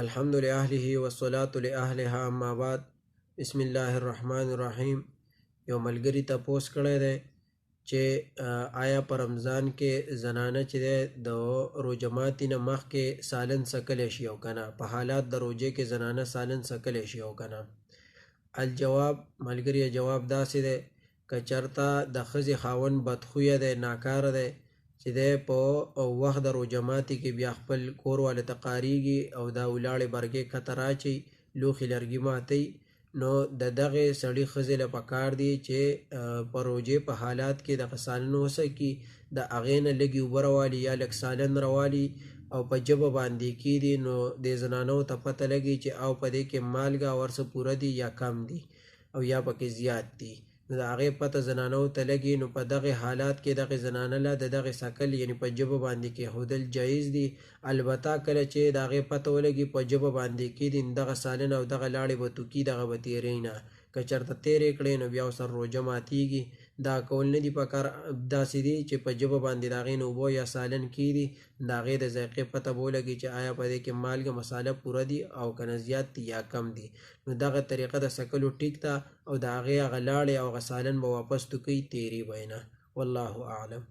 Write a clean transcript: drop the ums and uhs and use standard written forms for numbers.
الحمد لله والصلاة لأهلها اما بعد. بسم الله الرحمن الرحیم. یو ملګری تپوس کړی دی چې آیا په رمضان کې زنانه چې دی د روژه ماتي نه مخکې سالن څکلی شي او که نه، په حالات د روژې کې زنانه سالن څکلی شي او که نه؟ الجواب، ملګری جواب داسې دی، که چېرته د ښځې خاوند بدخویه دی، ناکاره دی، چې دی په وخت د روژه ماتي کې بیا خپل کور والو ته قاریږي او دا ولاړې برګې کته راچوي، لوښي لرګي ماتوي، نو د دغې سړي ښځې له پکار دي چې په روژې په حالات کې دغه سالن وسکي، د هغې نه لږې اوبه راوالي یا لږ سالن راوالي او په ژبه باندې کېږدي، نو دې زنانو ته پته لګي چې او په دې کې مالګه ورڅه پوره دي یا کم دي او یا پکې زیات دي. نو د هغې پته زنانو ته لګي، نو په دغې حالات کې دغې زنانه له د دغې څکل یعنې په ژبه باندې کېښودل جایز دي. البته کله چې د هغې پته ولګي په ژبه باندې کېږدي، نو دغه سالن او دغه لاړې به توکي، دغه به تېرې نه. که چېرته تېرې کړې نو بیا ورسره روژه ماتېږي. دا کول نه دي پکار، داسې دي چې په ژبه باندې د هغې نه اوبه یا سالن کېږدي، د هغې د ذایقې پته به ولګي چې آیا په دې کې مالګه مساله پوره دي او که نه زیات دي یا کم دي. نو دغه طریقه د څکلو ټیک ده او د هغې هغه لاړې او هغه سالن به واپس توکي، تېرې به یې نه. والله اعلم.